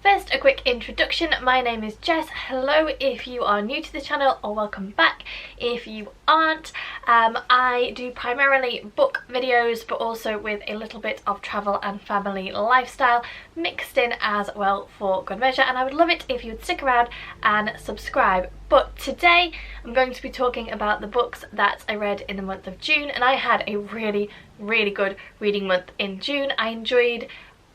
First, a quick introduction. My name is Jess. Hello if you are new to the channel, or welcome back if you aren't. I do primarily book videos, but also with a little bit of travel and family lifestyle mixed in as well for good measure, and I would love it if you would stick around and subscribe. But today I'm going to be talking about the books that I read in the month of June, and I had a really good reading month in June. I enjoyed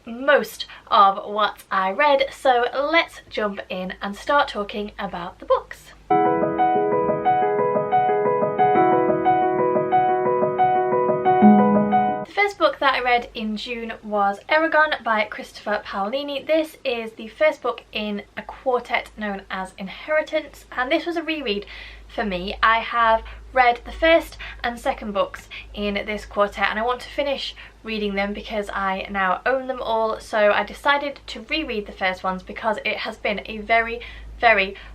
most of what I read, so let's jump in and start talking about the books. The first book that I read in June was Eragon by Christopher Paolini. This is the first book in a quartet known as Inheritance, and this was a reread for me. I have read the first and second books in this quartet, and I want to finish reading them because I now own them all, so I decided to reread the first ones because it has been a very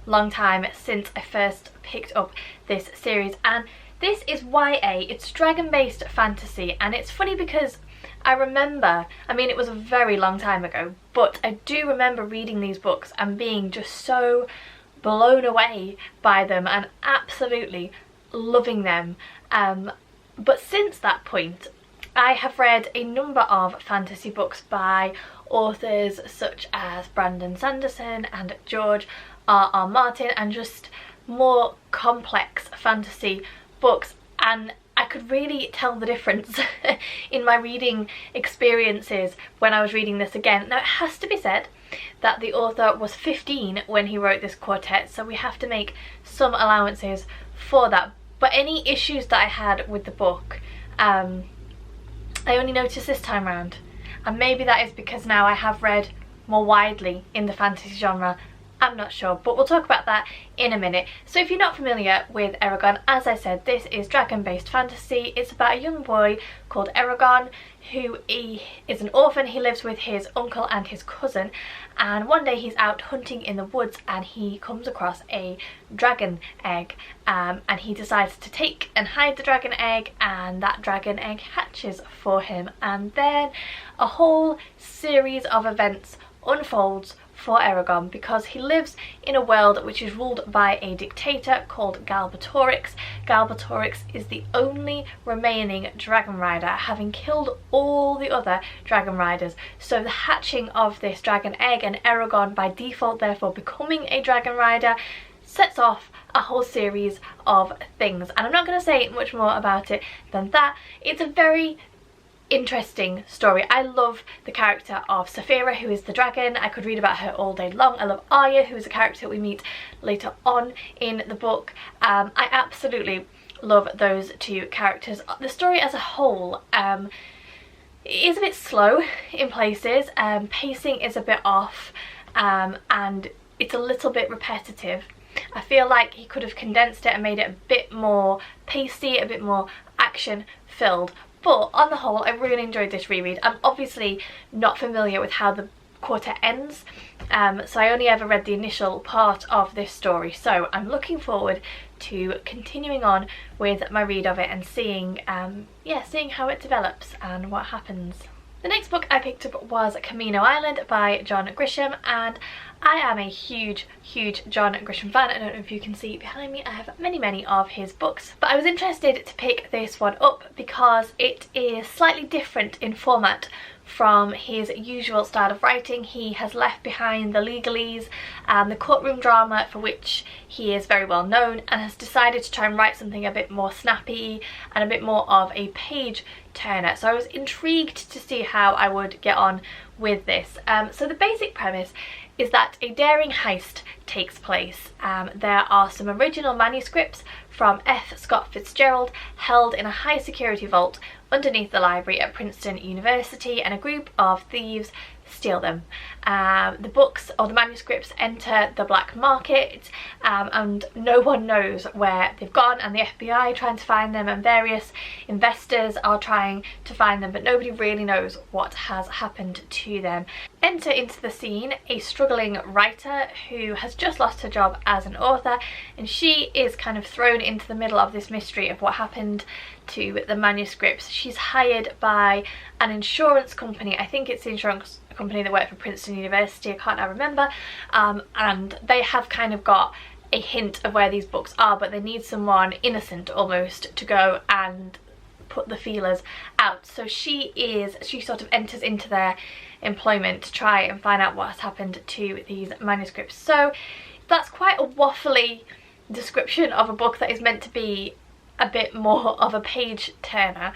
long time since I first picked up this series. And this is YA, it's dragon-based fantasy, and it's funny because I remember, I mean it was a very long time ago, but I do remember reading these books and being just so blown away by them and absolutely loving them. But since that point I have read a number of fantasy books by authors such as Brandon Sanderson and George R.R. Martin, and just more complex fantasy books, and I could really tell the difference in my reading experiences when I was reading this again. Now it has to be said that the author was 15 when he wrote this quartet, so we have to make some allowances for that. But any issues that I had with the book, I only noticed this time round, and maybe that is because now I have read more widely in the fantasy genre. I'm not sure, but we'll talk about that in a minute. So if you're not familiar with Eragon, as I said, this is dragon-based fantasy. It's about a young boy called Eragon who is an orphan. He lives with his uncle and his cousin, and one day he's out hunting in the woods and he comes across a dragon egg, and he decides to take and hide the dragon egg, and that dragon egg hatches for him, and then a whole series of events unfolds for Eragon because he lives in a world which is ruled by a dictator called Galbatorix. Galbatorix is the only remaining dragon rider, having killed all the other dragon riders. So the hatching of this dragon egg, and Eragon by default therefore becoming a dragon rider, sets off a whole series of things, and I'm not going to say much more about it than that. It's a very interesting story. I love the character of Saphira, who is the dragon. I could read about her all day long. I love Arya, who is a character we meet later on in the book. I absolutely love those two characters. The story as a whole is a bit slow in places. Pacing is a bit off, and it's a little bit repetitive. I feel like he could have condensed it and made it a bit more pacey, a bit more action filled. But on the whole, I really enjoyed this reread. I'm obviously not familiar with how the quartet ends, so I only ever read the initial part of this story. So I'm looking forward to continuing on with my read of it and seeing how it develops and what happens. The next book I picked up was Camino Island by John Grisham, and I am a huge John Grisham fan. I don't know if you can see behind me, I have many of his books, but I was interested to pick this one up because it is slightly different in format from his usual style of writing. He has left behind the legalese and the courtroom drama for which he is very well known, and has decided to try and write something a bit more snappy and a bit more of a page turner. So I was intrigued to see how I would get on with this. So the basic premise is that a daring heist takes place. There are some original manuscripts from F. Scott Fitzgerald held in a high security vault underneath the library at Princeton University, and a group of thieves steal them. The books or the manuscripts enter the black market, and no one knows where they've gone, and the FBI are trying to find them, and various investors are trying to find them, but nobody really knows what has happened to them. enter into the scene a struggling writer who has just lost her job as an author, and she is kind of thrown into the middle of this mystery of what happened to the manuscripts. She's hired by an insurance company. I think it's the insurance company that worked for Princeton University, I can't now remember, and they have kind of got a hint of where these books are, but they need someone innocent almost to go and put the feelers out. So she sort of enters into their employment to try and find out what has happened to these manuscripts. So that's quite a waffly description of a book that is meant to be a bit more of a page turner.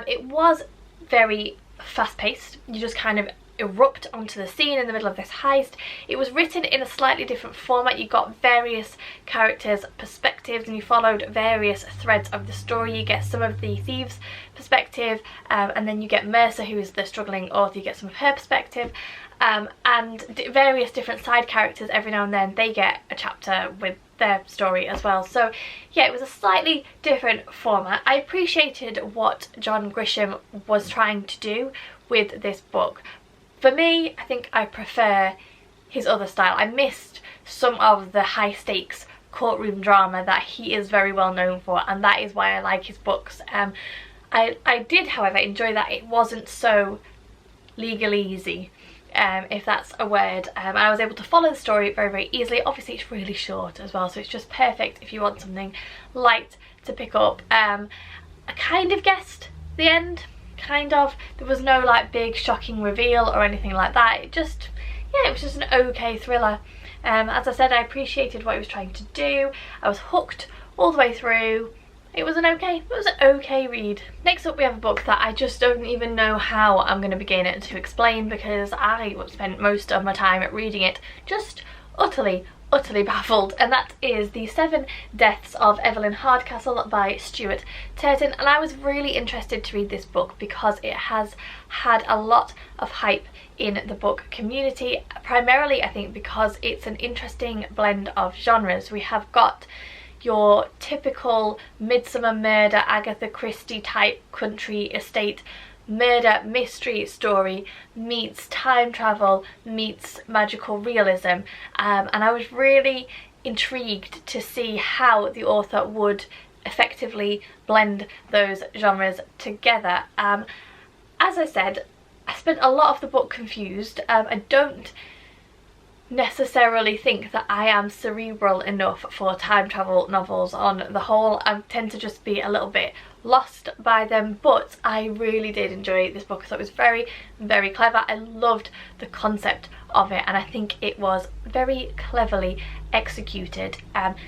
It was very fast-paced. You just kind of erupt onto the scene in the middle of this heist. It was written in a slightly different format. You got various characters' perspectives and you followed various threads of the story. You get some of the thieves' perspective, and then you get Mercer, who is the struggling author. You get some of her perspective, and various different side characters. Every now and then they get a chapter with their story as well. So yeah, it was a slightly different format. I appreciated what John Grisham was trying to do with this book. For me, I think I prefer his other style. I missed some of the high stakes courtroom drama that he is very well known for, and that is why I like his books. I did, however, enjoy that it wasn't so legalese, if that's a word. I was able to follow the story very, very easily. Obviously it's really short as well, so it's just perfect if you want something light to pick up. I kind of guessed the end. Kind of. There was no like big shocking reveal or anything like that. It was just an okay thriller. As I said, I appreciated what he was trying to do. I was hooked all the way through. It was an okay read. Next up we have a book that I just don't even know how I'm going to begin to explain, because I spent most of my time reading it just utterly baffled, and that is The 7 Deaths of Evelyn Hardcastle by Stuart Turton. And I was really interested to read this book because it has had a lot of hype in the book community, primarily I think because it's an interesting blend of genres. We have got your typical Midsummer Murder, Agatha Christie type country estate murder mystery story meets time travel meets magical realism, and I was really intrigued to see how the author would effectively blend those genres together. As I said, I spent a lot of the book confused. I don't necessarily think that I am cerebral enough for time travel novels on the whole. I tend to just be a little bit lost by them, but I really did enjoy this book. I thought it was very, very clever. I loved the concept of it, and I think it was very cleverly executed.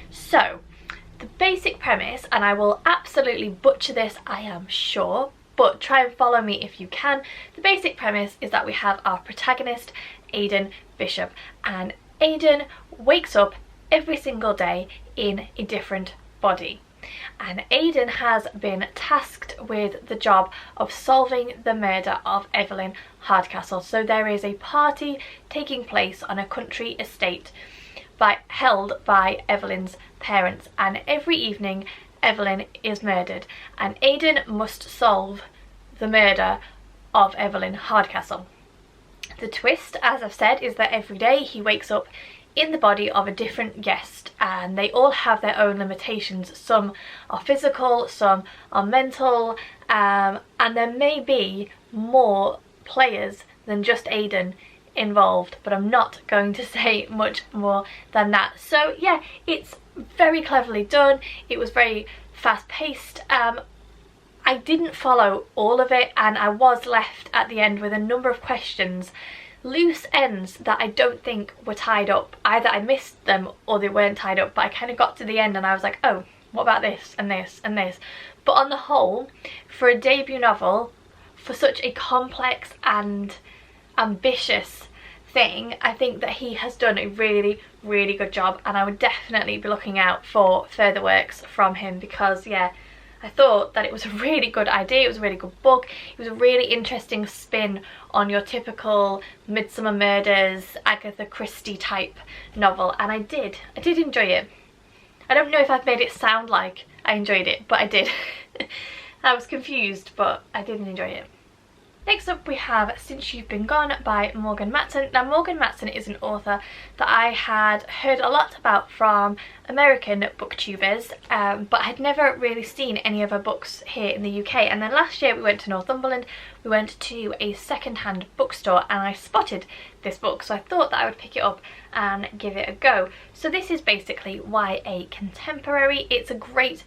So the basic premise, and I will absolutely butcher this, I am sure, but try and follow me if you can. The basic premise is that we have our protagonist, Aidan Bishop, and Aidan wakes up every single day in a different body. And Aidan has been tasked with the job of solving the murder of Evelyn Hardcastle. So there is a party taking place on a country estate held by Evelyn's parents, and every evening Evelyn is murdered and Aidan must solve the murder of Evelyn Hardcastle. The twist, as I've said, is that every day he wakes up in the body of a different guest, and they all have their own limitations. Some are physical, some are mental, and there may be more players than just Aidan involved, but I'm not going to say much more than that. So yeah, it's very cleverly done. It was very fast-paced. I didn't follow all of it, and I was left at the end with a number of questions, loose ends that I don't think were tied up. Either I missed them or they weren't tied up, but I kind of got to the end and I was like, oh, what about this and this and this? But on the whole, for a debut novel, for such a complex and ambitious thing, I think that he has done a really, really good job, and I would definitely be looking out for further works from him, because yeah, I thought that it was a really good idea. It was a really good book. It was a really interesting spin on your typical Midsummer Murders, Agatha Christie type novel, and I did enjoy it. I don't know if I've made it sound like I enjoyed it, but I did. I was confused, but I did enjoy it. Next up we have Since You've Been Gone by Morgan Matson. Now Morgan Matson is an author that I had heard a lot about from American booktubers, but I had never really seen any of her books here in the UK. And then last year we went to Northumberland, we went to a second-hand bookstore and I spotted this book, so I thought that I would pick it up and give it a go. So this is basically YA contemporary. It's a great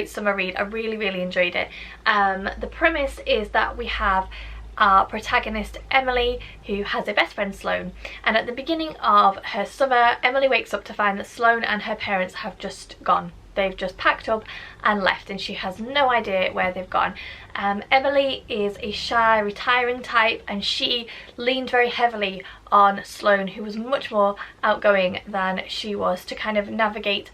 summer read. I really enjoyed it. The premise is that we have our protagonist Emily, who has a best friend Sloane, and at the beginning of her summer Emily wakes up to find that Sloane and her parents have just gone. They've just packed up and left and she has no idea where they've gone. Emily is a shy, retiring type and she leaned very heavily on Sloane, who was much more outgoing than she was, to kind of navigate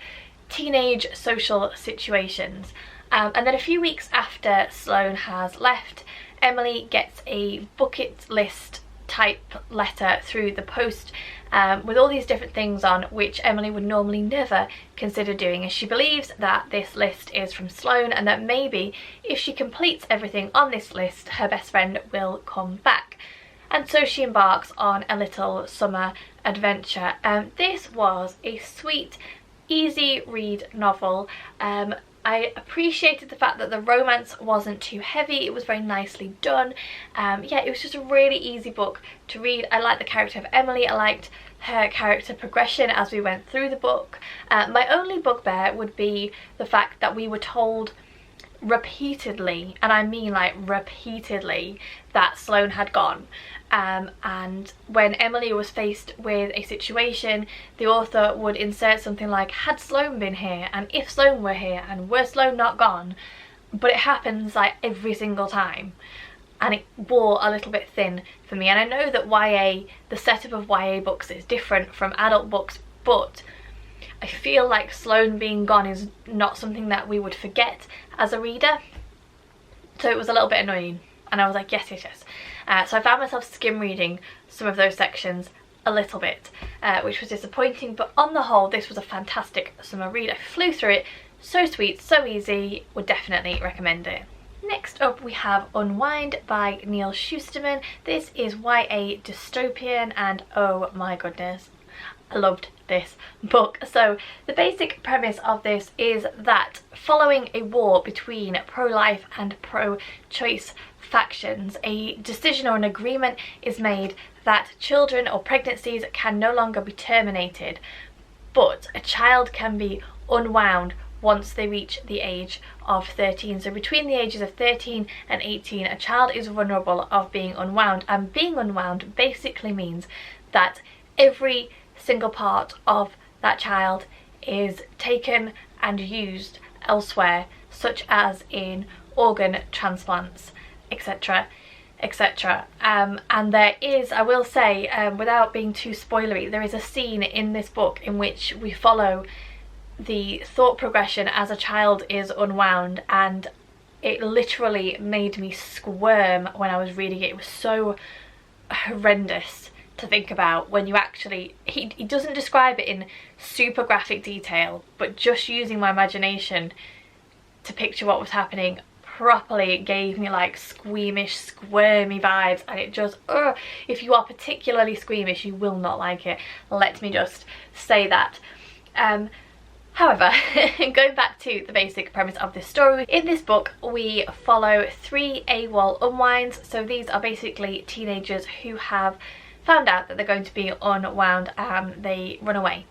teenage social situations. And then a few weeks after Sloane has left, Emily gets a bucket list type letter through the post with all these different things on which Emily would normally never consider doing, and she believes that this list is from Sloane and that maybe if she completes everything on this list her best friend will come back. And so she embarks on a little summer adventure. This was a sweet, easy read novel. I appreciated the fact that the romance wasn't too heavy. It was very nicely done. Yeah, it was just a really easy book to read. I liked the character of Emily. I liked her character progression as we went through the book. My only bugbear would be the fact that we were told repeatedly, and I mean like repeatedly, that Sloane had gone. And when Emily was faced with a situation, the author would insert something like, had Sloane been here, and if Sloane were here, and were Sloane not gone? But it happens like every single time, and it wore a little bit thin for me. And I know that YA, the setup of YA books is different from adult books, but I feel like Sloane being gone is not something that we would forget as a reader. So it was a little bit annoying. And I was like, yes. So I found myself skim reading some of those sections a little bit, which was disappointing. But on the whole, this was a fantastic summer read. I flew through it. So sweet, so easy. Would definitely recommend it. Next up we have Unwind by Neil Shusterman. This is YA dystopian and oh my goodness, I loved this book. So the basic premise of this is that following a war between pro-life and pro-choice factions, a decision or an agreement is made that children or pregnancies can no longer be terminated, but a child can be unwound once they reach the age of 13. So between the ages of 13 and 18, a child is vulnerable of being unwound, and being unwound basically means that every single part of that child is taken and used elsewhere, such as in organ transplants, etc, etc. And there is, I will say, without being too spoilery, there is a scene in this book in which we follow the thought progression as a child is unwound, and it literally made me squirm when I was reading it. It was so horrendous to think about when you actually, he doesn't describe it in super graphic detail, but just using my imagination to picture what was happening properly gave me like squeamish, squirmy vibes, and it just, if you are particularly squeamish you will not like it, let me just say that. However, going back to the basic premise of this story, in this book we follow 3 AWOL unwinds. So these are basically teenagers who have found out that they're going to be unwound and they run away.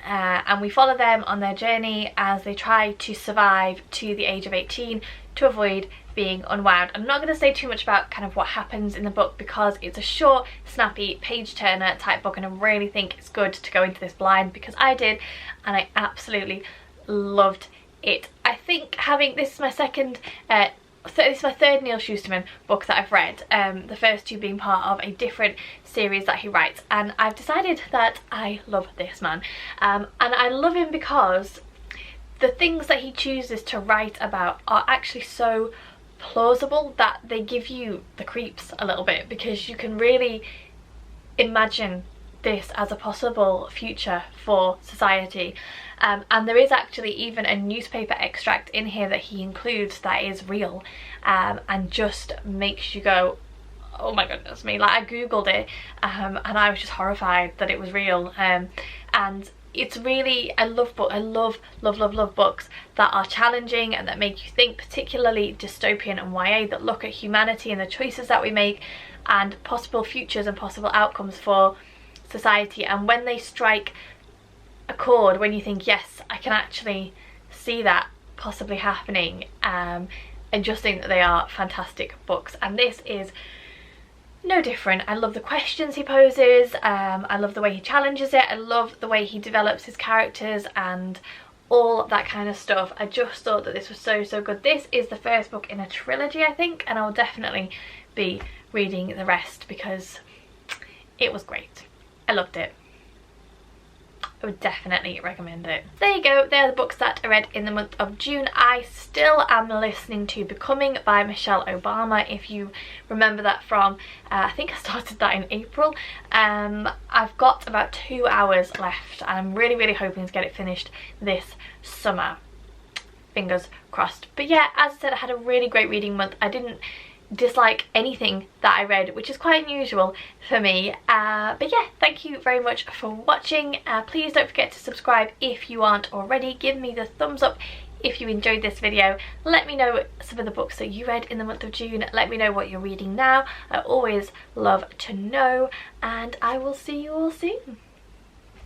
And we follow them on their journey as they try to survive to the age of 18 to avoid being unwound. I'm not going to say too much about kind of what happens in the book because it's a short, snappy, page-turner type book, and I really think it's good to go into this blind, because I did and I absolutely loved it. I think having, this is my second, this is my third Neil Shusterman book that I've read, the first two being part of a different series that he writes, and I've decided that I love this man. And I love him because the things that he chooses to write about are actually so plausible that they give you the creeps a little bit, because you can really imagine this as a possible future for society. And there is actually even a newspaper extract in here that he includes that is real, and just makes you go, oh my goodness me, like I googled it and I was just horrified that it was real. And it's really, I love books that are challenging and that make you think, particularly dystopian and YA, that look at humanity and the choices that we make and possible futures and possible outcomes for society. And when they strike a chord, when you think, yes, I can actually see that possibly happening, and just think that they are fantastic books. And this is no different. I love the questions he poses, I love the way he challenges it, I love the way he develops his characters and all that kind of stuff. I just thought that this was so good. This is the first book in a trilogy, I think, and I'll definitely be reading the rest because it was great. I loved it. I would definitely recommend it. There you go, they're the books that I read in the month of June. I still am listening to Becoming by Michelle Obama, if you remember that from, I think I started that in April. I've got about 2 hours left and I'm really hoping to get it finished this summer. Fingers crossed. But yeah, as I said, I had a really great reading month. I didn't dislike anything that I read, which is quite unusual for me. But yeah, thank you very much for watching. Please don't forget to subscribe if you aren't already. Give me the thumbs up if you enjoyed this video. Let me know some of the books that you read in the month of June. Let me know what you're reading now. I always love to know, and I will see you all soon.